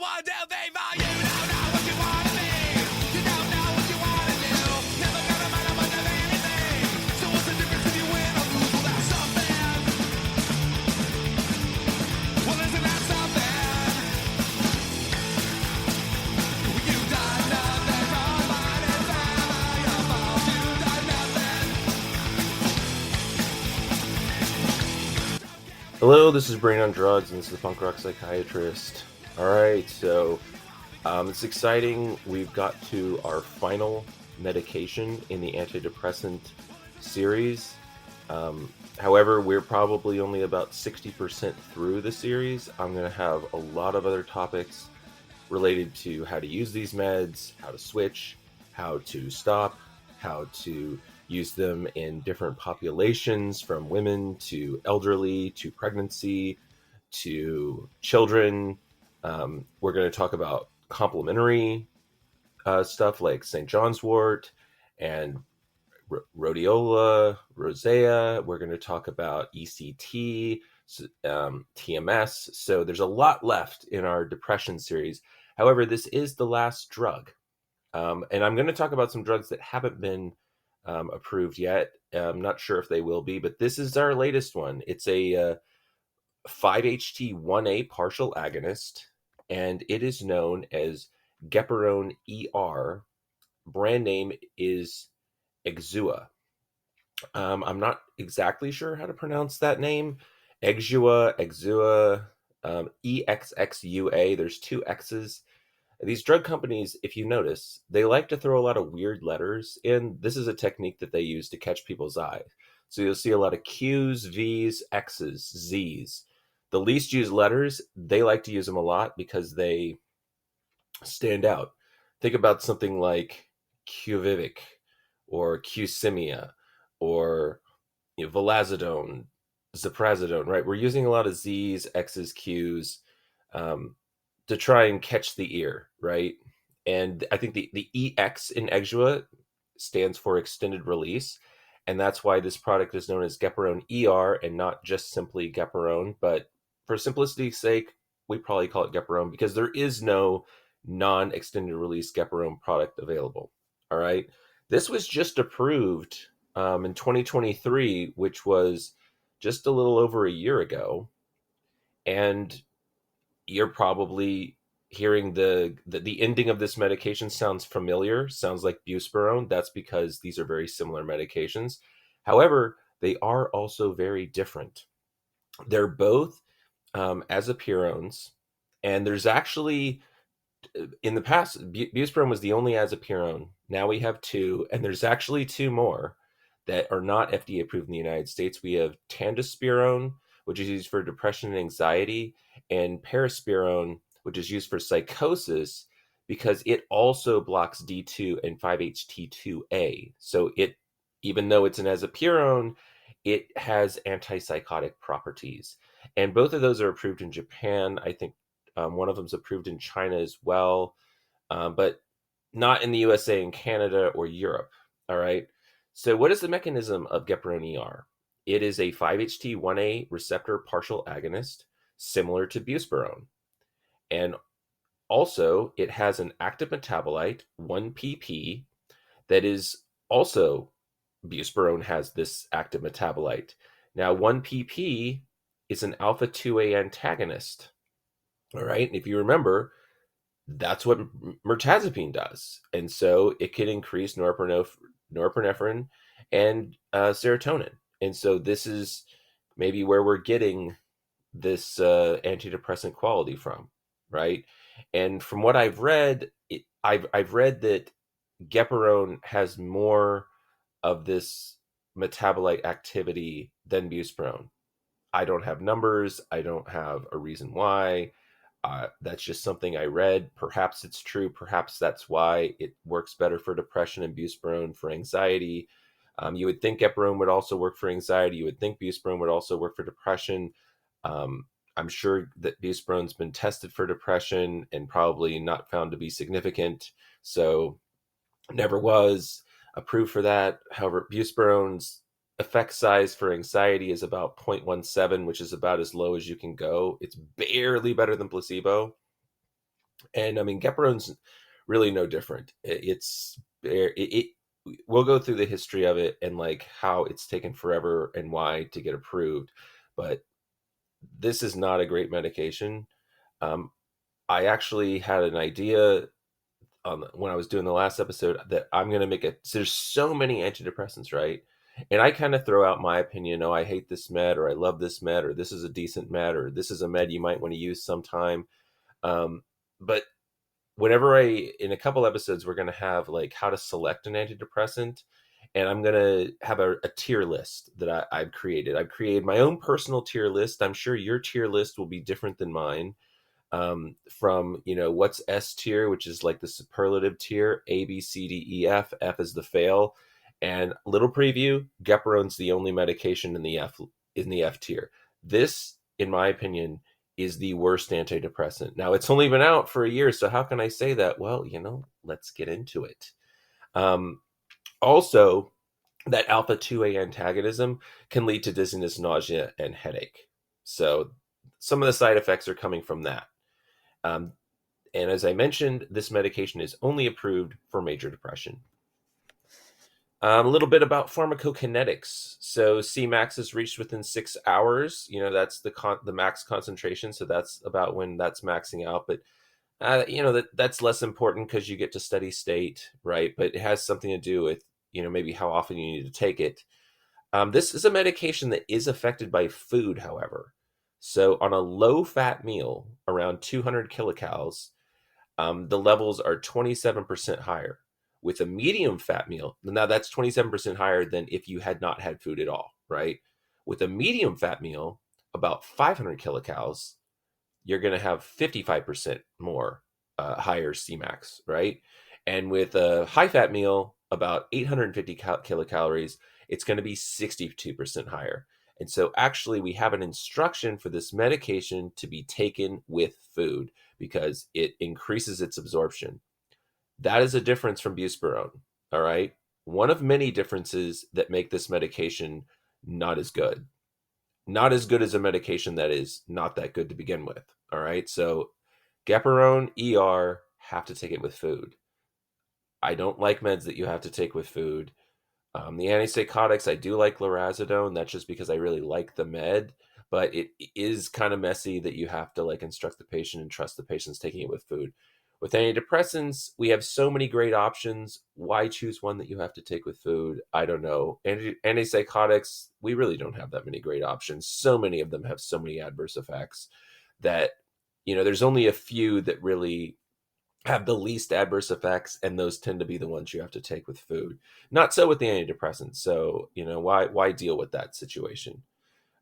what do they want? You don't know what you want to be. You don't know what you want to do. Never gonna matter much of anything. So what's the difference if you win or lose? Well, that's something. Well, isn't that something? You've done nothing wrong, but it's never your fault. You've done nothing. Hello, this is Brain on Drugs, and this is the Punk Rock Psychiatrist. Alright, so it's exciting. We've got to our final medication in the antidepressant series. However, we're probably only about 60% through the series. I'm going to have a lot of other topics related to how to use these meds, how to switch, how to stop, how to use them in different populations, from women to elderly to pregnancy to children. We're going to talk about complementary stuff like St. John's wort and rhodiola rosea. We're going to talk about ECT, TMS. So there's a lot left in our depression series. However, this is the last drug. And I'm going to talk about some drugs that haven't been approved yet. I'm not sure if they will be, but this is our latest one. It's a 5-HT1A partial agonist, and it is known as Gepirone ER. Brand name is Exxua. I'm not exactly sure how to pronounce that name. Exxua, EXXUA. There's two X's. These drug companies, if you notice, they like to throw a lot of weird letters in. This is a technique that they use to catch people's eye. So you'll see a lot of Q's, V's, X's, Z's. The least used letters, they like to use them a lot because they stand out. Think about something like Quvivic or Qsimia or Vilazodone, Ziprasidone, right? We're using a lot of Z's, X's, Q's to try and catch the ear, right? And I think the EX in Exxua stands for extended release. And that's why this product is known as Gepirone ER and not just simply Gepirone. But for simplicity's sake, we probably call it Gepirone because there is no non-extended release Gepirone product available. All right. This was just approved in 2023, which was just a little over a year ago. And you're probably hearing the ending of this medication sounds familiar, sounds like buspirone. That's because these are very similar medications. However, they are also very different. They're both azapirones, and there's actually, in the past, buspirone was the only azapirone. Now we have two, and there's actually two more that are not FDA approved in the United States. We have tandospirone, which is used for depression and anxiety, and paraspirone, which is used for psychosis, because it also blocks D2 and 5-HT2A. So it, even though it's an azapirone, it has antipsychotic properties. And both of those are approved in Japan. I think one of them is approved in China as well, but not in the USA and Canada or Europe. All right. So what is the mechanism of Gepirone ER? It is a 5-HT1A receptor partial agonist, similar to buspirone. And also, it has an active metabolite, 1-PP, that is also, buspirone has this active metabolite. Now, 1-PP is an alpha-2A antagonist. All right. And if you remember, that's what mirtazapine does. And so it can increase norepinephrine and serotonin. And so this is maybe where we're getting this antidepressant quality from, right? And from what I've read, I've read that Gepirone has more of this metabolite activity than buspirone. I don't have numbers. I don't have a reason why. That's just something I read. Perhaps it's true. Perhaps that's why it works better for depression and buspirone for anxiety. You would think Gepirone would also work for anxiety. You would think buspirone would also work for depression. I'm sure that buspirone's been tested for depression and probably not found to be significant. So never was approved for that. However, buspirone's effect size for anxiety is about 0.17, which is about as low as you can go. It's barely better than placebo. And I mean, Gepirone's really no different. It we'll go through the history of it and like how it's taken forever and why to get approved, but this is not a great medication. Um, I actually had an idea when I was doing the last episode that I'm going to make it. So there's so many antidepressants, right? And I kind of throw out my opinion. Oh, I hate this med, or I love this med, or this is a decent med, or this is a med you might want to use sometime. But whenever in a couple episodes, we're going to have like how to select an antidepressant. And I'm going to have a tier list that I've created. I've created my own personal tier list. I'm sure your tier list will be different than mine. From, what's S tier, which is like the superlative tier, A, B, C, D, E, F. F is the fail. And little preview, Gepirone's the only medication in the F tier. This, in my opinion, is the worst antidepressant. Now, it's only been out for a year, so how can I say that? Well, let's get into it. Um, Also, that alpha 2A antagonism can lead to dizziness, nausea, and headache. So, some of the side effects are coming from that. Um, and as I mentioned, this medication is only approved for major depression. A little bit about pharmacokinetics. So Cmax is reached within 6 hours. That's the max concentration. So that's about when that's maxing out. But that's less important because you get to steady state, right? But it has something to do with maybe how often you need to take it. This is a medication that is affected by food, however. So on a low-fat meal, around 200 kilocalories, the levels are 27% higher. With a medium fat meal, now that's 27% higher than if you had not had food at all, right? With a medium fat meal, about 500 kilocalories, you're going to have 55% more higher Cmax, right? And with a high fat meal, about 850 kilocalories, it's going to be 62% higher. And so, actually, we have an instruction for this medication to be taken with food because it increases its absorption. That is a difference from buspirone, all right? One of many differences that make this medication not as good. Not as good as a medication that is not that good to begin with, all right? So, Gepirone, have to take it with food. I don't like meds that you have to take with food. The antipsychotics, I do like lorazepam. That's just because I really like the med, but it is kind of messy that you have to like instruct the patient and trust the patient's taking it with food. With antidepressants, we have so many great options. Why choose one that you have to take with food? I don't know. Antipsychotics, we really don't have that many great options. So many of them have so many adverse effects that, there's only a few that really have the least adverse effects, and those tend to be the ones you have to take with food. Not so with the antidepressants. So, why deal with that situation?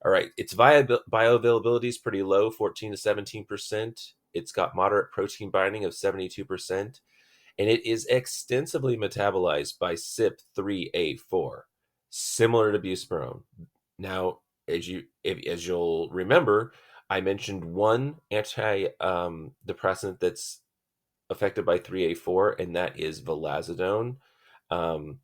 All right, its bioavailability is pretty low, 14 to 17%. It's got moderate protein binding of 72%, and it is extensively metabolized by CYP3A4, similar to buspirone. Now, as you'll remember, I mentioned one antidepressant that's affected by 3A4, and that is vilazodone. Um,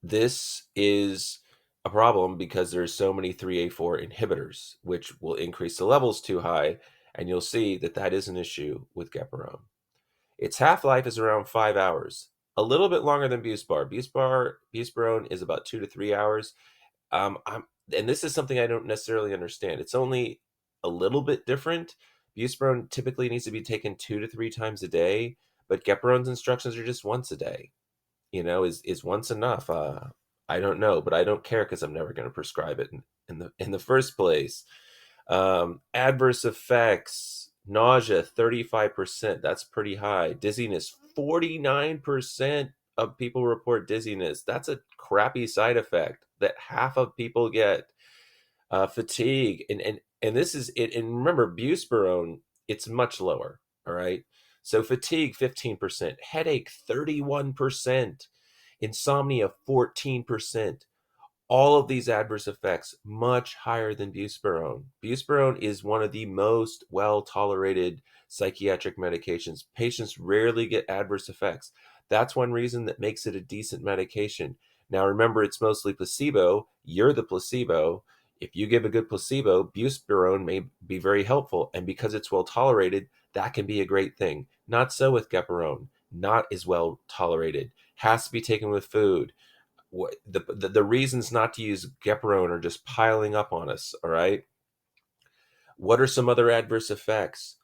this is a problem because there's so many 3A4 inhibitors, which will increase the levels too high, and you'll see that that is an issue with Gepirone. Its half-life is around 5 hours, a little bit longer than Buspirone is about 2 to 3 hours. And this is something I don't necessarily understand. It's only a little bit different. Buspirone typically needs to be taken 2 to 3 times a day, but Gepirone's instructions are just once a day. Is once enough? I don't know, but I don't care because I'm never going to prescribe it in the first place. Adverse effects: nausea 35%. That's pretty high. Dizziness 49% of people report dizziness. That's a crappy side effect that half of people get. Fatigue and this is it. And remember, buspirone, it's much lower. All right. So fatigue 15%, headache 31%, insomnia 14%. All of these adverse effects much higher than buspirone. Buspirone is one of the most well tolerated psychiatric medications. Patients rarely get adverse effects. That's one reason that makes it a decent medication. Now remember, it's mostly placebo. You're the placebo. If you give a good placebo, buspirone may be very helpful. And because it's well tolerated, that can be a great thing. Not so with Gepirone. Not as well tolerated. Has to be taken with food. The reasons not to use Gepirone are just piling up on us, all right? What are some other adverse effects?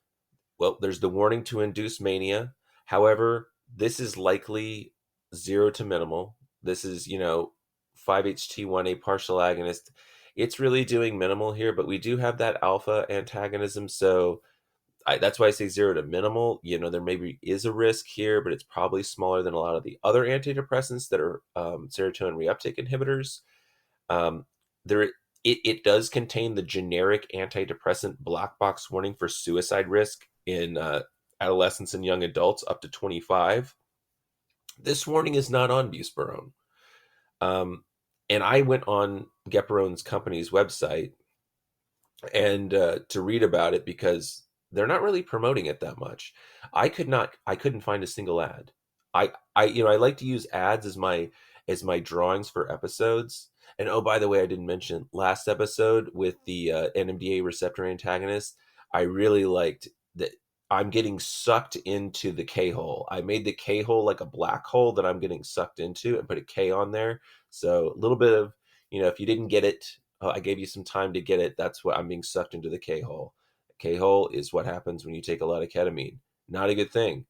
Well, there's the warning to induce mania. However, this is likely 0 to minimal. This is, 5-HT1, a partial agonist. It's really doing minimal here, but we do have that alpha antagonism. So that's why I say 0 to minimal. There maybe is a risk here, but it's probably smaller than a lot of the other antidepressants that are serotonin reuptake inhibitors. Um, there, it does contain the generic antidepressant black box warning for suicide risk in adolescents and young adults up to 25. This warning is not on buspirone. Um, and I went on Gepirone's company's website and to read about it because they're not really promoting it that much. I couldn't find a single ad. I like to use ads as my drawings for episodes. And oh, by the way, I didn't mention last episode with the NMDA receptor antagonist. I really liked that. I'm getting sucked into the K hole. I made the K hole like a black hole that I'm getting sucked into and put a K on there. So a little bit of, if you didn't get it, I gave you some time to get it. That's what I'm being sucked into the K hole. K hole is what happens when you take a lot of ketamine. Not a good thing.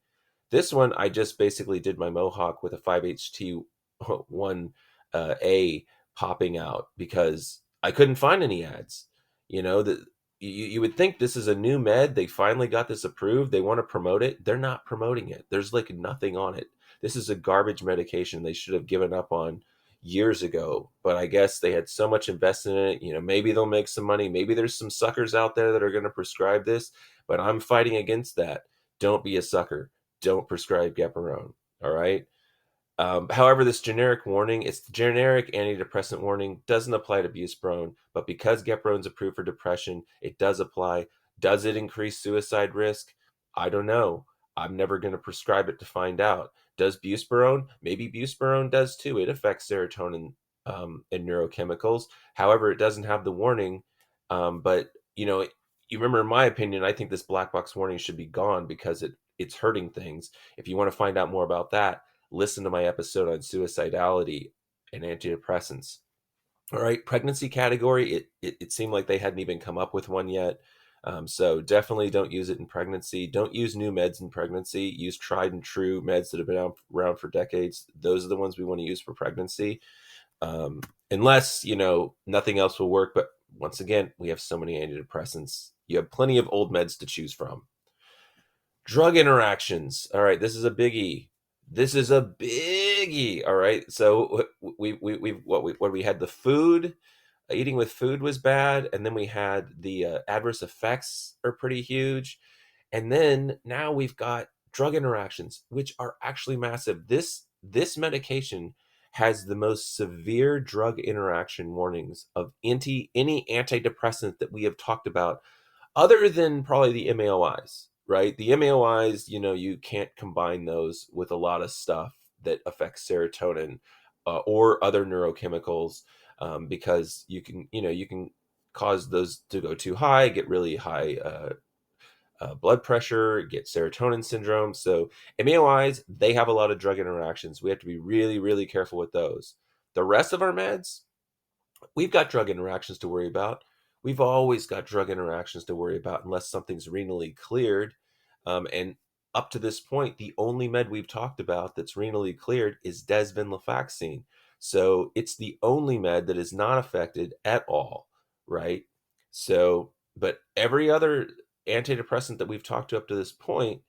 This one, I just basically did my mohawk with a 5-HT1 A popping out because I couldn't find any ads. That you would think this is a new med. They finally got this approved. They want to promote it. They're not promoting it. There's like nothing on it. This is a garbage medication they should have given up on years ago. But I guess they had so much invested in it. Maybe they'll make some money. Maybe there's some suckers out there that are going to prescribe this. But I'm fighting against that. Don't be a sucker. Don't prescribe Gepirone. All right. However, this generic warning, it's the generic antidepressant warning, doesn't apply to buspirone, but because Gepirone's approved for depression, it does apply. Does it increase suicide risk? I don't know. I'm never going to prescribe it to find out. Does buspirone? Maybe buspirone does too. It affects serotonin and neurochemicals. However, it doesn't have the warning. But you remember, in my opinion, I think this black box warning should be gone because it's hurting things. If you want to find out more about that, listen to my episode on suicidality and antidepressants. All right, pregnancy category, it seemed like they hadn't even come up with one yet. So definitely don't use it in pregnancy. Don't use new meds in pregnancy. Use tried and true meds that have been around for decades. Those are the ones we want to use for pregnancy. Unless, nothing else will work. But once again, we have so many antidepressants. You have plenty of old meds to choose from. Drug interactions. All right, this is a biggie. This is a biggie. All right, so we had the food. Eating with food was bad, and then we had the adverse effects are pretty huge, and then now we've got drug interactions, which are actually massive. This medication has the most severe drug interaction warnings of any antidepressant that we have talked about other than probably the MAOIs, right? The MAOIs, you can't combine those with a lot of stuff that affects serotonin or other neurochemicals because you can cause those to go too high, get really high blood pressure, get serotonin syndrome. So MAOIs, they have a lot of drug interactions. We have to be really, really careful with those. The rest of our meds, we've got drug interactions to worry about. We've always got drug interactions to worry about unless something's renally cleared. And up to this point, the only med we've talked about that's renally cleared is desvenlafaxine. So it's the only med that is not affected at all, right? So, but every other antidepressant that we've talked to up to this point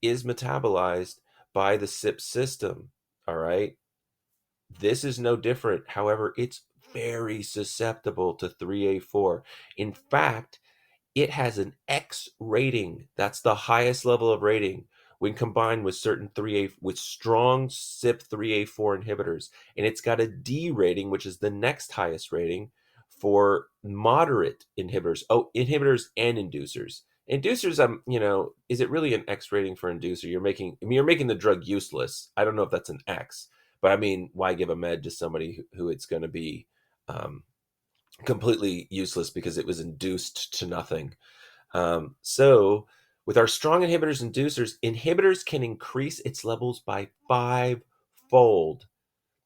is metabolized by the CYP system, all right? This is no different. However, it's very susceptible to 3A4. In fact, it has an X rating. That's the highest level of rating when combined with certain 3A with strong CYP 3A4 inhibitors. And it's got a D rating, which is the next highest rating for moderate inhibitors. Oh, inhibitors and inducers. Inducers, is it really an X rating for inducer? You're making the drug useless. I don't know if that's an X, but I mean, why give a med to somebody who it's going to be completely useless because it was induced to nothing. So with our strong inhibitors inducers, inhibitors can increase its levels by five-fold.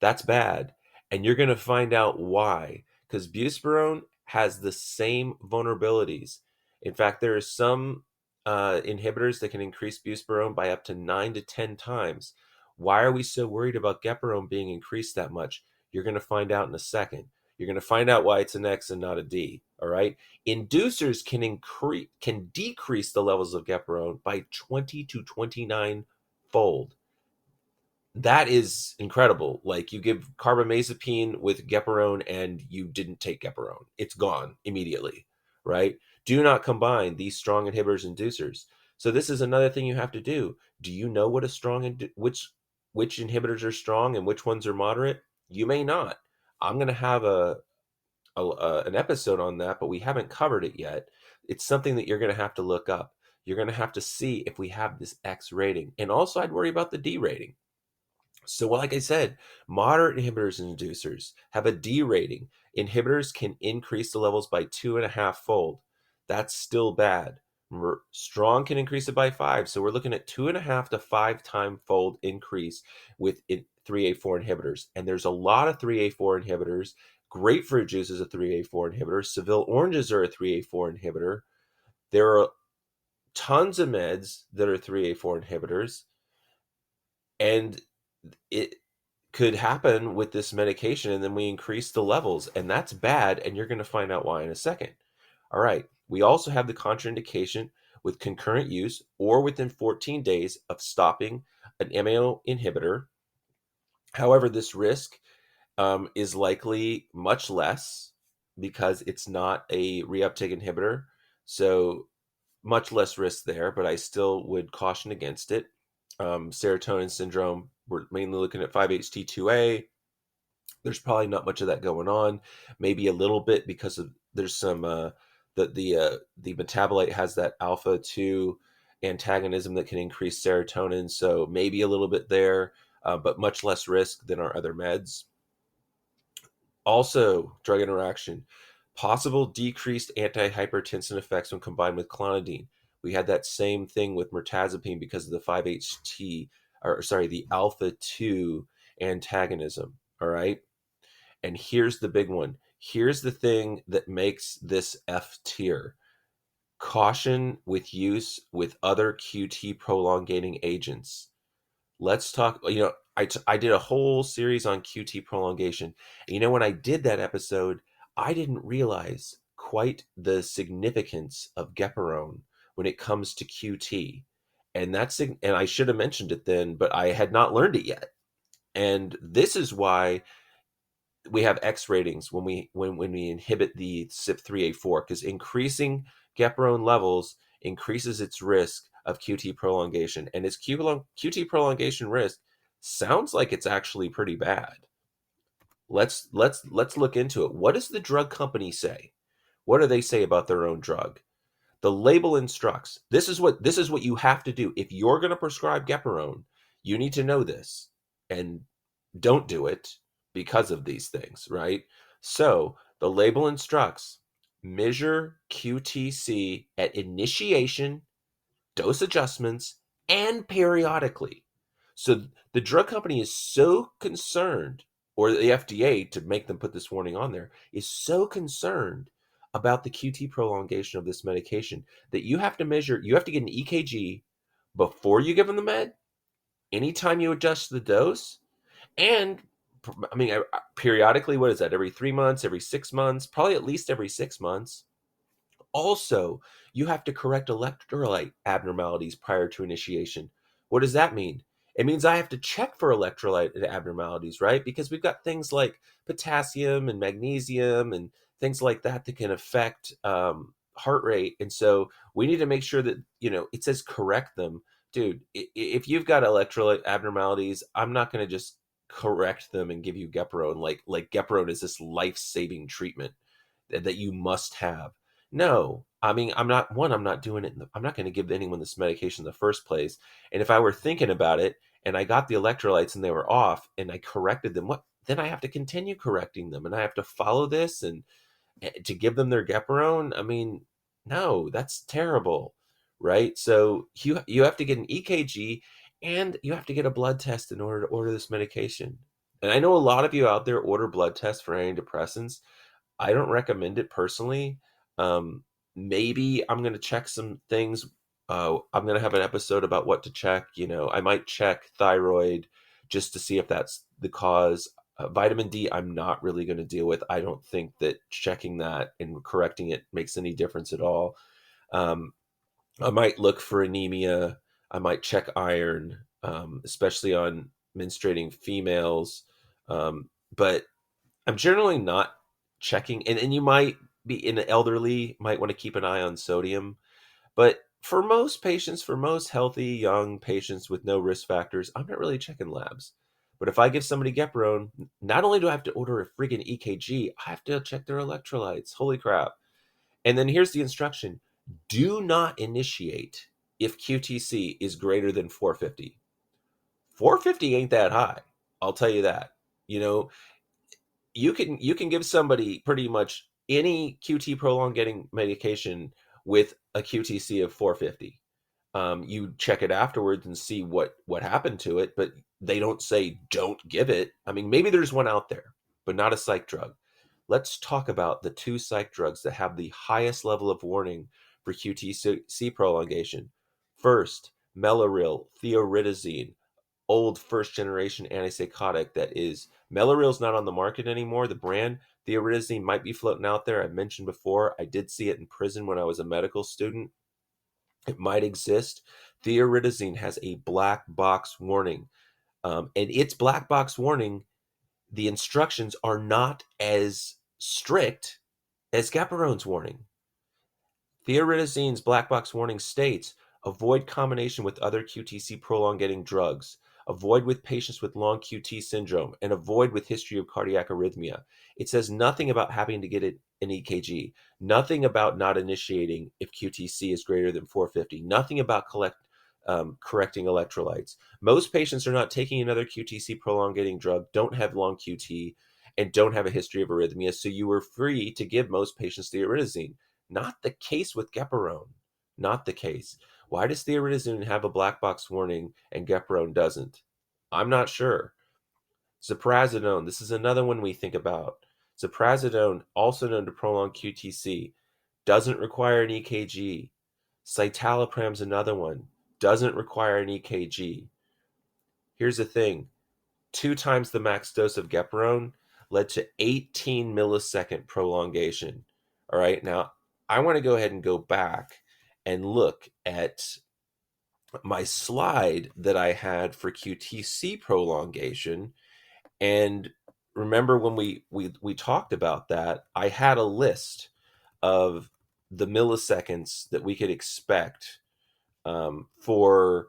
That's bad. And you're going to find out why. Because buspirone has the same vulnerabilities. In fact, there are some inhibitors that can increase buspirone by up to 9 to 10 times. Why are we so worried about gepirone being increased that much? You're going to find out in a second. You're going to find out why it's an X and not a D. All right. Inducers can decrease the levels of gepirone by 20 to 29 fold. That is incredible. Like you give carbamazepine with gepirone and you didn't take gepirone. It's gone immediately, right? Do not combine these strong inhibitors inducers. So this is another thing you have to do. Do you know what a which inhibitors are strong and which ones are moderate? You may not. I'm going to have an episode on that, but we haven't covered it yet. It's something that you're going to have to look up. You're going to have to see if we have this X rating. And also I'd worry about the D rating. So, like I said, moderate inhibitors and inducers have a D rating. Inhibitors can increase the levels by 2.5-fold. That's still bad. Strong can increase it by 5. So, we're looking at 2.5 to 5 time fold increase with 3A4 inhibitors. And there's a lot of 3A4 inhibitors. Grapefruit juice is a 3A4 inhibitor. Seville oranges are a 3A4 inhibitor. There are tons of meds that are 3A4 inhibitors. And it could happen with this medication, and then we increase the levels, and that's bad, and you're going to find out why in a second. All right. We also have the contraindication with concurrent use or within 14 days of stopping an MAO inhibitor. However, this risk is likely much less because it's not a reuptake inhibitor. So much less risk there, but I still would caution against it. Serotonin syndrome, we're mainly looking at 5-HT2A. There's probably not much of that going on. Maybe a little bit because of there's some the metabolite has that alpha 2 antagonism that can increase serotonin, so maybe a little bit there, but much less risk than our other meds. Also, drug interaction, possible decreased antihypertensive effects when combined with clonidine. We had that same thing with mirtazapine because of the 5-HT, or sorry, the alpha 2 antagonism. All right. And here's the big one. Here's the thing that makes this F tier: caution with use with other QT prolongating agents. Let's talk. I did a whole series on QT prolongation. And when I did that episode, I didn't realize quite the significance of Gepirone when it comes to QT. And I should have mentioned it then, but I had not learned it yet. And this is why we have X ratings when we inhibit the CYP3A4, because increasing Gepirone levels increases its risk of QT prolongation, and its QT prolongation risk sounds like it's actually pretty bad. Let's look into it. What does the drug company say? What do they say about their own drug? The label instructs. This is what you have to do if you're going to prescribe Gepirone. You need to know this, and don't do it because of these things, right? So the label instructs: measure QTC at initiation, dose adjustments, and periodically. So the drug company is so concerned, or the FDA, to make them put this warning on there, is so concerned about the QT prolongation of this medication that you have to get an EKG before you give them the med, anytime you adjust the dose, and I mean, periodically. What is that? Every 3 months, every 6 months, probably at least every 6 months. Also, you have to correct electrolyte abnormalities prior to initiation. What does that mean? It means I have to check for electrolyte abnormalities, right? Because we've got things like potassium and magnesium and things like that can affect heart rate. And so we need to make sure that, it says correct them. Dude, if you've got electrolyte abnormalities, I'm not going to just correct them and give you Gepirone. Like Gepirone is this life-saving treatment that you must have. No, I mean, I'm not doing it. I'm not going to give anyone this medication in the first place. And if I were thinking about it and I got the electrolytes and they were off and I corrected them, then I have to continue correcting them and I have to follow this. And To give them their Gepirone, I mean, no, that's terrible, right? So you have to get an EKG and you have to get a blood test in order to order this medication. And I know a lot of you out there order blood tests for antidepressants. I don't recommend it personally. Um, Maybe I'm going to check some things. I'm going to have an episode about what to check. I might check thyroid just to see if that's the cause. Vitamin D, I'm not really going to deal with. I don't think that checking that and correcting it makes any difference at all. Um, I might look for anemia. I might check iron, especially on menstruating females. But I'm generally not checking, and you might be in the elderly, might want to keep an eye on sodium. But for most patients, for most healthy young patients with no risk factors, I'm not really checking labs. But if I give somebody Gepirone, not only do I have to order a friggin' EKG, I have to check their electrolytes. Holy crap. And then here's the instruction: do not initiate if QTC is greater than 450. 450 ain't that high. I'll tell you that. You know, you can give somebody pretty much any QT prolongating medication with a QTC of 450. You check it afterwards and see what happened to it, but they don't say don't give it. I mean, maybe there's one out there, but not a psych drug. Let's talk about the two psych drugs that have the highest level of warning for QTC prolongation. First, Mellaril, thioridazine, old first generation antipsychotic that is Melaril's not on the market anymore. The brand thioridazine might be floating out there. I mentioned before, I did see it in prison when I was a medical student. It might exist. Thioridazine has a black box warning. And its black box warning, the instructions are not as strict as Gapirone's warning. Thioridazine's black box warning states avoid combination with other QTC prolongating drugs, avoid with patients with long QT syndrome, and avoid with history of cardiac arrhythmia. It says nothing about having to get an EKG, nothing about not initiating if QTC is greater than 450, nothing about correcting electrolytes. Most patients are not taking another QTC prolongating drug, don't have long QT, and don't have a history of arrhythmia, so you are free to give most patients thioridazine. Not the case with Gepirone. Not the case. Why does thioridazine have a black box warning and Gepirone doesn't? I'm not sure. Ziprasidone, this is another one we think about. Ziprasidone, also known to prolong QTC, doesn't require an EKG. Citalopram's another one, doesn't require an EKG. Here's the thing: 2 times the max dose of Gepirone led to 18 millisecond prolongation. All right, now I want to go ahead and go back and look at my slide that I had for QTC prolongation. And remember when we talked about that, I had a list of the milliseconds that we could expect for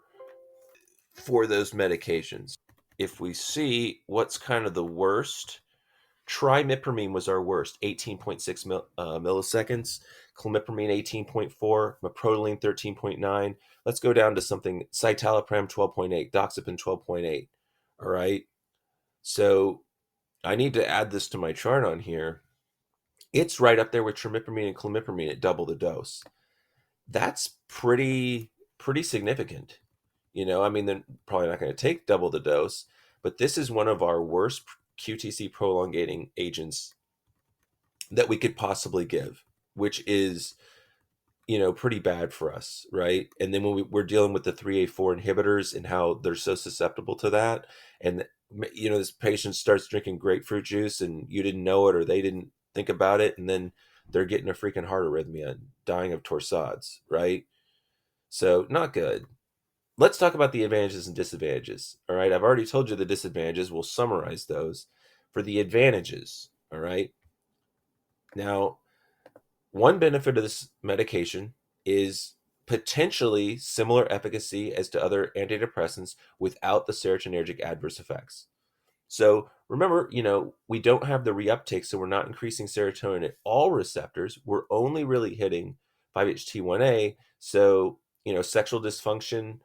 those medications. If we see what's kind of the worst, trimipramine was our worst, 18.6 milliseconds. Clomipramine, 18.4. Meprodoline, 13.9. Let's go down to something, citalopram, 12.8. Doxepin, 12.8. All right. So I need to add this to my chart on here. It's right up there with trimipramine and clomipramine at double the dose. That's pretty significant. I mean, they're probably not going to take double the dose, but this is one of our worst QTC prolongating agents that we could possibly give, which is, pretty bad for us, right? And then when we're dealing with the 3A4 inhibitors and how they're so susceptible to that, and this patient starts drinking grapefruit juice and you didn't know it or they didn't think about it, and then they're getting a freaking heart arrhythmia and dying of torsades, right? So not good. Let's talk about the advantages and disadvantages. All right. I've already told you the disadvantages. We'll summarize those. For the advantages, all right. Now, one benefit of this medication is potentially similar efficacy as to other antidepressants without the serotonergic adverse effects. So remember, we don't have the reuptake, so we're not increasing serotonin at all receptors. We're only really hitting 5-HT1A. So, sexual dysfunction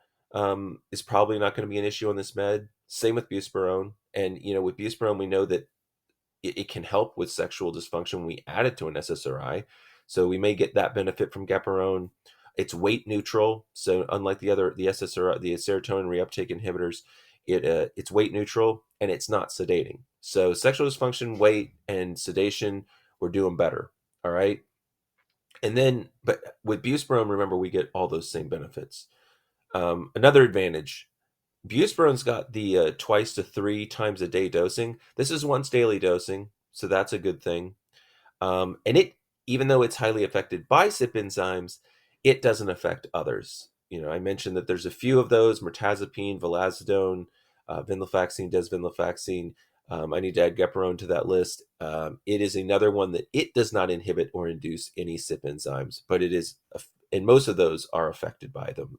is probably not going to be an issue on this med. Same with buspirone. And, with buspirone, we know that it can help with sexual dysfunction when we add it to an SSRI. So we may get that benefit from Gepirone. It's weight neutral. So unlike the SSRI, the serotonin reuptake inhibitors, it's weight neutral and it's not sedating. So sexual dysfunction, weight, and sedation, we're doing better. All right. And then, but with buspirone, remember, we get all those same benefits. Another advantage, buspirone's got the twice to three times a day dosing. This is once daily dosing, so that's a good thing. And it, even though it's highly affected by CYP enzymes, it doesn't affect others. I mentioned that there's a few of those: mirtazapine, vilazodone, venlafaxine, desvenlafaxine. I need to add Gepirone to that list. It is another one that it does not inhibit or induce any CYP enzymes, but it is, and most of those are affected by them.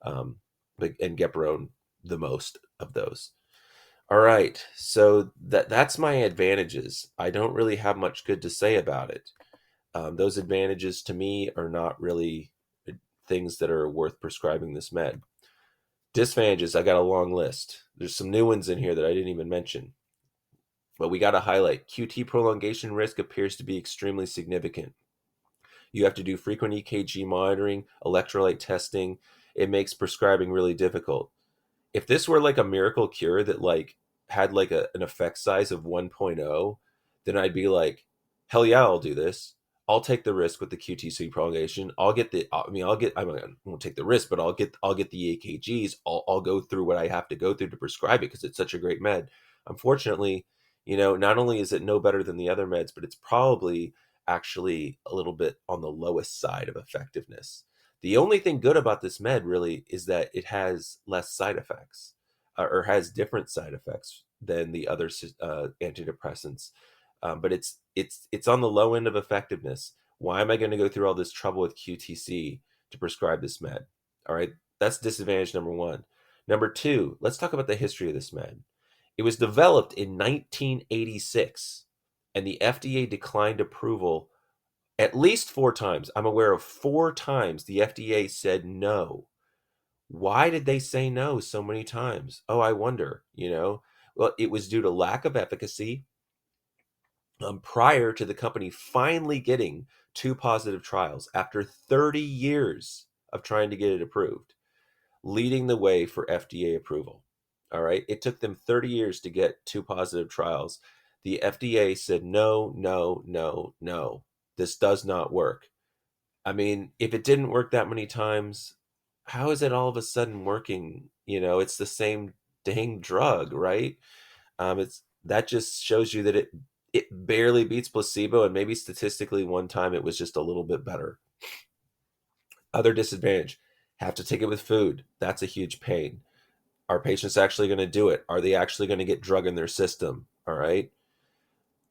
And Gepirone, the most of those. All right, so that's my advantages. I don't really have much good to say about it. Those advantages to me are not really things that are worth prescribing this med. Disadvantages, I got a long list. There's some new ones in here that I didn't even mention. But we got to highlight QT prolongation risk appears to be extremely significant. You have to do frequent EKG monitoring, electrolyte testing. It makes prescribing really difficult. If this were like a miracle cure that like had like an effect size of 1.0, then I'd be like, hell yeah, I'll do this. I'll take the risk with the QTC prolongation. I won't take the risk, but I'll get the EKGs. I'll go through what I have to go through to prescribe it because it's such a great med. Unfortunately, not only is it no better than the other meds, but it's probably actually a little bit on the lowest side of effectiveness. The only thing good about this med really is that it has less side effects, or has different side effects than the other antidepressants. But it's on the low end of effectiveness. Why am I going to go through all this trouble with QTC to prescribe this med? All right, that's disadvantage number one. Number two, let's talk about the history of this med. It was developed in 1986, and the FDA declined approval at least four times. I'm aware of four times the FDA said no. Why did they say no so many times? Oh, I wonder. Well, it was due to lack of efficacy, prior to the company finally getting two positive trials after 30 years of trying to get it approved, leading the way for FDA approval. All right. It took them 30 years to get two positive trials. The FDA said, no, no, no, no. This does not work. I mean, if it didn't work that many times, how is it all of a sudden working? It's the same dang drug, right? It's that just shows you that it barely beats placebo, and maybe statistically one time it was just a little bit better. Other disadvantage, have to take it with food. That's a huge pain. Are patients actually going to do it? Are they actually going to get drug in their system? All right.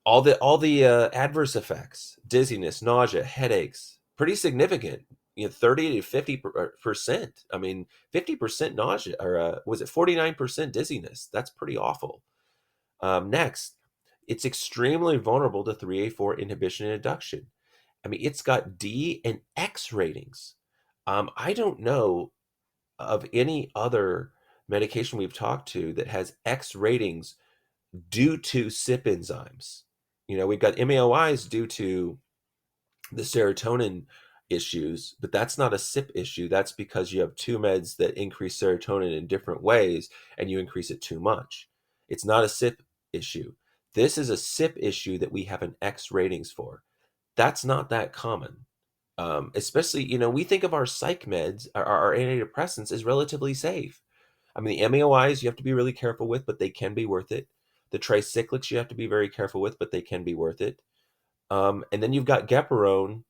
All the adverse effects, dizziness, nausea, headaches, pretty significant. 30 to 50%. I mean, 50% nausea, or was it 49% dizziness? That's pretty awful. Next, it's extremely vulnerable to 3A4 inhibition and induction. I mean, it's got D and X ratings. I don't know of any other medication we've talked to that has X ratings due to CYP enzymes. We've got MAOIs due to the serotonin issues, but that's not a CYP issue. That's because you have two meds that increase serotonin in different ways and you increase it too much. It's not a CYP issue. This is a CYP issue that we have an X ratings for. That's not that common. Especially, we think of our psych meds, our antidepressants, as relatively safe. I mean, the MAOIs you have to be really careful with, but they can be worth it. The tricyclics you have to be very careful with, but they can be worth it. And then you've got Gepirone,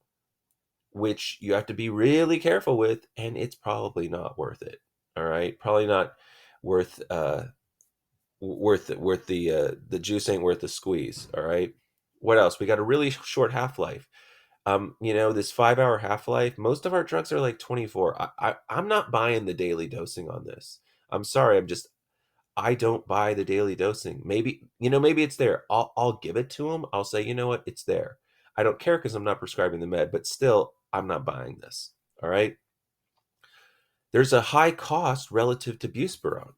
which you have to be really careful with, and it's probably not worth it. All right, probably not worth the juice ain't worth the squeeze. All right. What else? We got a really short half life. This 5-hour half life. Most of our drugs are like 24. I'm not buying the daily dosing on this. I'm sorry. I don't buy the daily dosing. Maybe it's there. I'll give it to them. I'll say, you know what, it's there. I don't care because I'm not prescribing the med, but still, I'm not buying this. All right. There's a high cost relative to buspirone.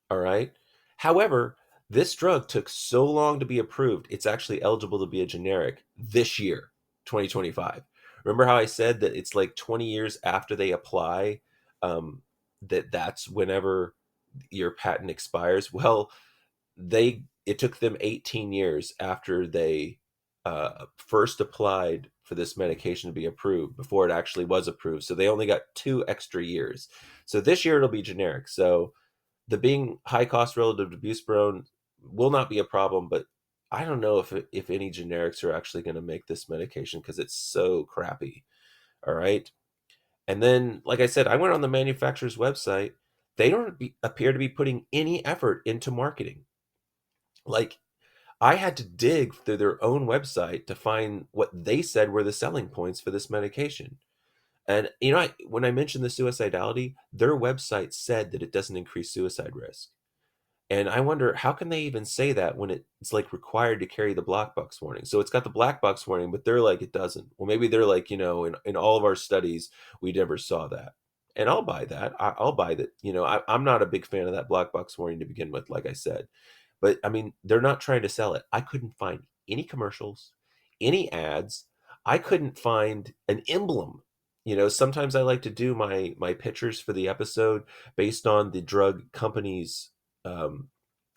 All right. However, This drug took so long to be approved, it's actually eligible to be a generic this year, 2025. Remember how I said that it's like 20 years after they apply, um, that's whenever your patent expires? Well, it took them 18 years after they first applied for this medication to be approved before it actually was approved. So they only got 2 extra years. So this year it'll be generic. So the being high cost relative to buspirone will not be a problem, but I don't know if any generics are actually going to make this medication because it's so crappy. All right. And then, like I said, I went on the manufacturer's website. They don't appear to be putting any effort into marketing. Like, I had to dig through their own website to find what they said were the selling points for this medication. And when I mentioned the suicidality, their website said that it doesn't increase suicide risk. And I wonder how can they even say that when it's like required to carry the black box warning. So it's got the black box warning, but they're like it doesn't. Well, maybe they're like, in all of our studies, we never saw that. And I'll buy that. I'll buy that. I'm not a big fan of that black box warning to begin with, like I said. But I mean, they're not trying to sell it. I couldn't find any commercials, any ads. I couldn't find an emblem. Sometimes I like to do my pictures for the episode based on the drug company's um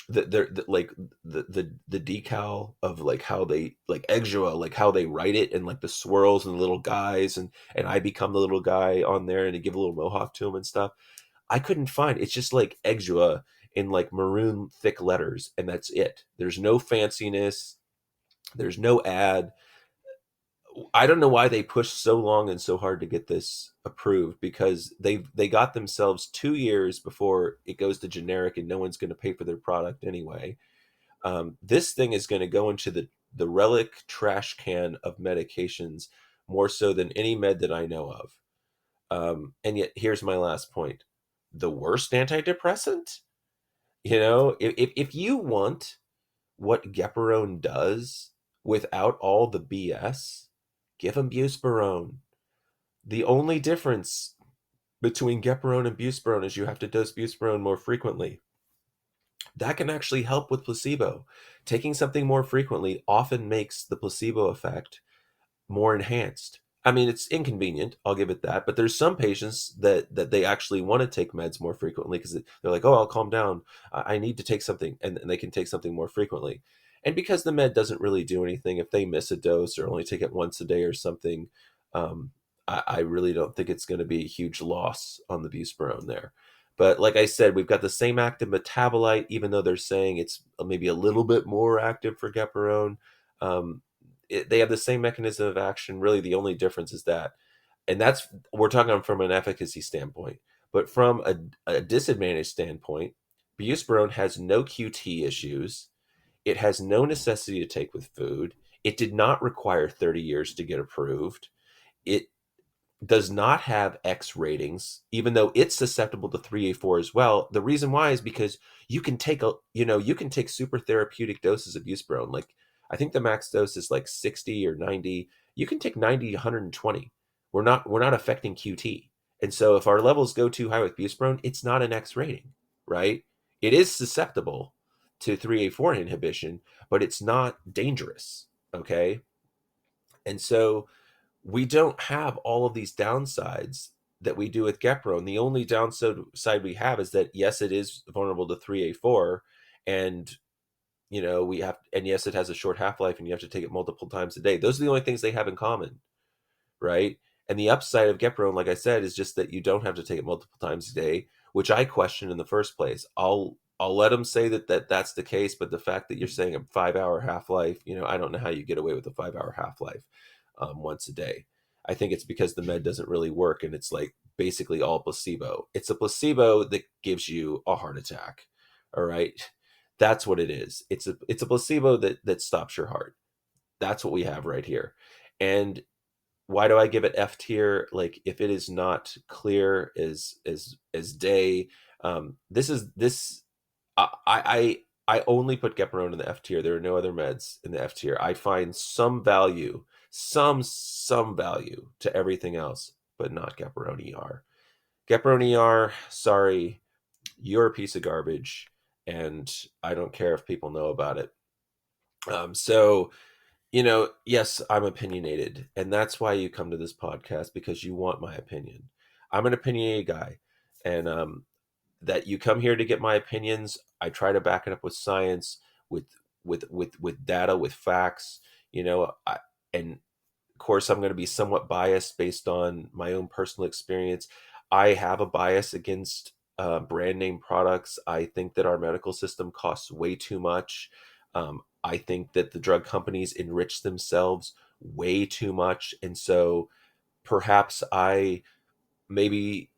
like the decal of like how they like Exxua, like how they write it, and like the swirls and the little guys, and I become the little guy on there and to give a little mohawk to him and stuff. I couldn't find, it's just like Exxua in like maroon thick letters, and that's it. There's no fanciness. There's no ad. I don't know why they pushed so long and so hard to get this approved, because they got themselves 2 years before it goes to generic, and no one's going to pay for their product anyway. This thing is going to go into the relic trash can of medications more so than any med that I know of. And yet, here's my last point: the worst antidepressant. If you want what Gepirone does without all the BS, give them buspirone. The only difference between Gepirone and buspirone is you have to dose buspirone more frequently. That can actually help with placebo. Taking something more frequently often makes the placebo effect more enhanced. I mean, it's inconvenient, I'll give it that, but there's some patients that they actually want to take meds more frequently because they're like, oh, I'll calm down. I need to take something, and they can take something more frequently. And because the med doesn't really do anything, if they miss a dose or only take it once a day or something, um, I really don't think it's going to be a huge loss on the buspirone there. But like I said, we've got the same active metabolite, even though they're saying it's maybe a little bit more active for Gepirone. Um, they have the same mechanism of action. Really, the only difference is that, and that's, we're talking from an efficacy standpoint. But from a disadvantage standpoint, buspirone has no QT issues. It has no necessity to take with food. It did not require 30 years to get approved. It does not have X ratings, even though it's susceptible to 3A4 as well. The reason why is because you can take super therapeutic doses of buspirone. Like, I think the max dose is like 60 or 90. You can take 90 to 120. We're not affecting QT. And so if our levels go too high with buspirone, it's not an X rating, right? It is susceptible to 3A4 inhibition, but it's not dangerous, okay? And so we don't have all of these downsides that we do with Gepirone. The only downside we have is that yes, it is vulnerable to 3A4, and yes, it has a short half life, and you have to take it multiple times a day. Those are the only things they have in common, right? And the upside of Gepirone, like I said, is just that you don't have to take it multiple times a day, which I question in the first place. I'll let them say that's the case, but the fact that you're saying a 5 hour half life, I don't know how you get away with a 5 hour half life once a day. I think it's because the med doesn't really work, and it's like basically all placebo. It's a placebo that gives you a heart attack. All right, that's what it is. It's a placebo that stops your heart. That's what we have right here. And why do I give it F tier? Like, if it is not clear as day, this I only put Gepirone in the F tier. There are no other meds in the F tier. I find some value, some value to everything else, but not Gepirone ER. Gepirone ER, sorry, you're a piece of garbage, and I don't care if people know about it. So, yes, I'm opinionated, and that's why you come to this podcast, because you want my opinion. I'm an opinionated guy, and that you come here to get my opinions. I try to back it up with science, with with data, with facts. And of course, I'm going to be somewhat biased based on my own personal experience. I have a bias against brand name products. I think that our medical system costs way too much. I think that the drug companies enrich themselves way too much. And so perhaps I maybe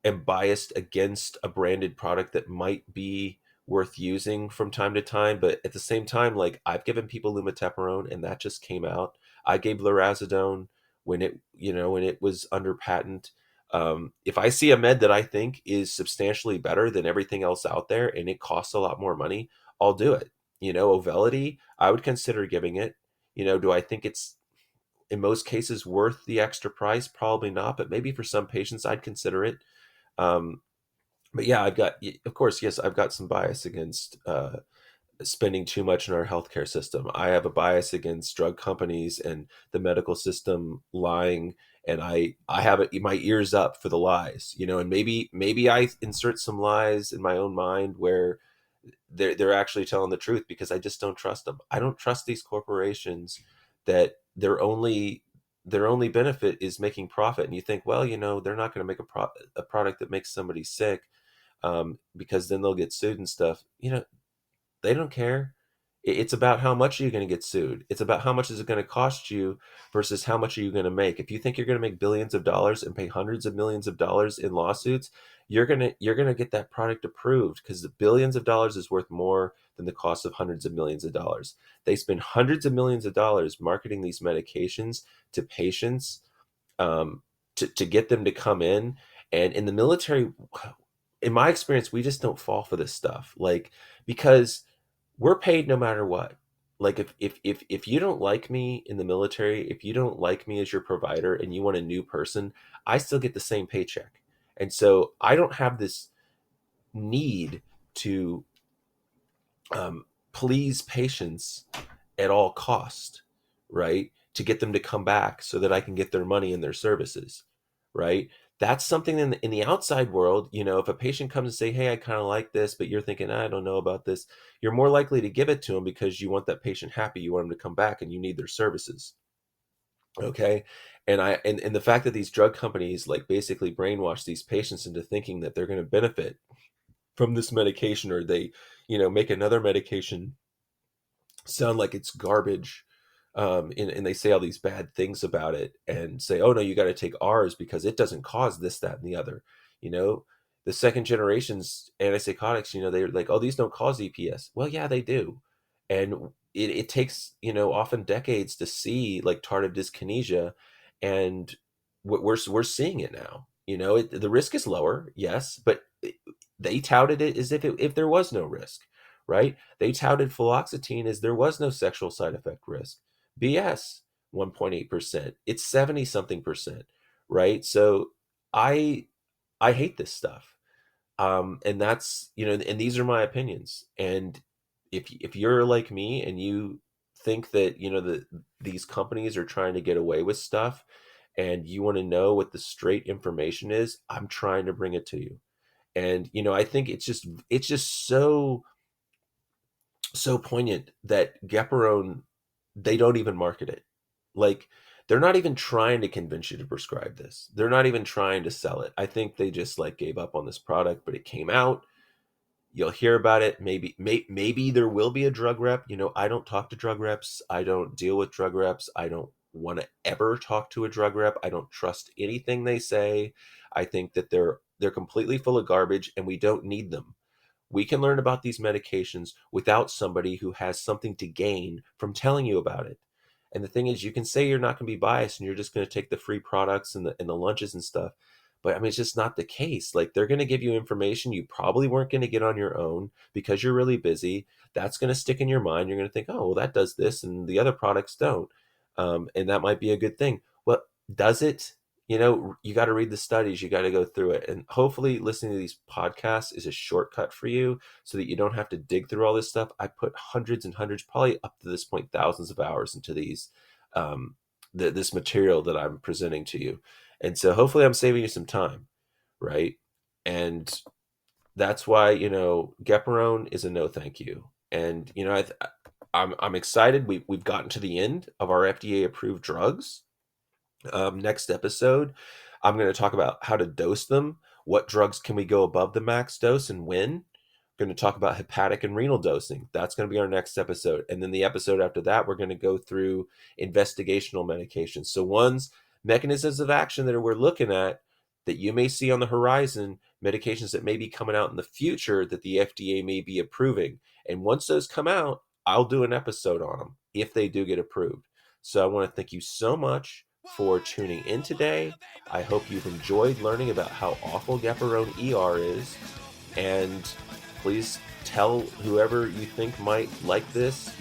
am biased against a branded product that might be worth using from time to time. But at the same time, like, I've given people lumateperone and that just came out. I gave lorazepam when it was under patent. If I see a med that I think is substantially better than everything else out there and it costs a lot more money, I'll do it. Auvelity, I would consider giving it. Do I think it's in most cases worth the extra price? Probably not, but maybe for some patients I'd consider it. Um, but yeah, of course, yes, I've got some bias against spending too much in our healthcare system. I have a bias against drug companies and the medical system lying, and I have my ears up for the lies, and maybe I insert some lies in my own mind where they're actually telling the truth, because I just don't trust them. I don't trust these corporations that their only benefit is making profit. And you think, well, they're not going to make a product that makes somebody sick, because then they'll get sued and stuff. They don't care. It's about how much are you going to get sued. It's about how much is it going to cost you versus how much are you going to make. If you think you're going to make billions of dollars and pay hundreds of millions of dollars in lawsuits, you're going to get that product approved, because the billions of dollars is worth more than the cost of hundreds of millions of dollars. They spend hundreds of millions of dollars marketing these medications to patients, to get them to come in. And in the military, in my experience, we just don't fall for this stuff. Like, because we're paid no matter what. Like, if you don't like me in the military, if you don't like me as your provider and you want a new person, I still get the same paycheck. And so I don't have this need to please patients at all cost, right? To get them to come back so that I can get their money and their services, right? That's something in the outside world. If a patient comes and say, hey, I kind of like this, but you're thinking, I don't know about this, you're more likely to give it to them because you want that patient happy, you want them to come back, and you need their services. Okay. And the fact that these drug companies like basically brainwash these patients into thinking that they're going to benefit from this medication, or they make another medication sound like it's garbage, and they say all these bad things about it and say, oh no, you got to take ours because it doesn't cause this, that, and the other. you know the second generation's antipsychotics, they're like, oh, these don't cause EPS. Well, yeah, they do. And it takes often decades to see like tardive dyskinesia, and we're seeing it now. The risk is lower, yes, but they touted it as if there was no risk, right? They touted fluoxetine as there was no sexual side effect risk. BS, 1.8%. It's 70 something percent, right? So I I hate this stuff. And that's, and these are my opinions. And if you're like me and you think that, these companies are trying to get away with stuff, and you want to know what the straight information is, I'm trying to bring it to you. And I think it's just so poignant that Gepirone, they don't even market it. Like, they're not even trying to convince you to prescribe this. They're not even trying to sell it. I think they just like gave up on this product, but it came out. You'll hear about it. Maybe there will be a drug rep. I don't talk to drug reps. I don't deal with drug reps. I don't want to ever talk to a drug rep. I don't trust anything they say. I think that they're completely full of garbage, and we don't need them. We can learn about these medications without somebody who has something to gain from telling you about it. And the thing is, you can say you're not going to be biased and you're just going to take the free products and the lunches and stuff. But I mean, it's just not the case. Like, they're going to give you information you probably weren't going to get on your own because you're really busy. That's going to stick in your mind. You're going to think, oh, well, that does this and the other products don't. And that might be a good thing. Well, does it? you got to read the studies, you got to go through it. And hopefully listening to these podcasts is a shortcut for you so that you don't have to dig through all this stuff. I put hundreds and hundreds, probably up to this point, thousands of hours into um, this material that I'm presenting to you. And so hopefully I'm saving you some time, right? And that's why, Gepirone is a no thank you. And, I'm excited. We've gotten to the end of our FDA approved drugs. Next episode, I'm going to talk about how to dose them. What drugs can we go above the max dose and when? We're going to talk about hepatic and renal dosing. That's going to be our next episode. And then the episode after that, we're going to go through investigational medications. So one's mechanisms of action that we're looking at that you may see on the horizon, medications that may be coming out in the future that the FDA may be approving. And once those come out, I'll do an episode on them if they do get approved. So I want to thank you so much for tuning in today. I hope you've enjoyed learning about how awful Gepirone ER is. And please tell whoever you think might like this.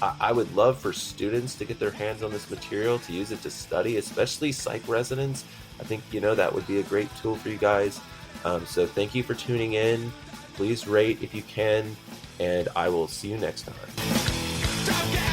I would love for students to get their hands on this material, to use it to study, especially psych residents. I think, that would be a great tool for you guys. So thank you for tuning in. Please rate if you can, and I will see you next time.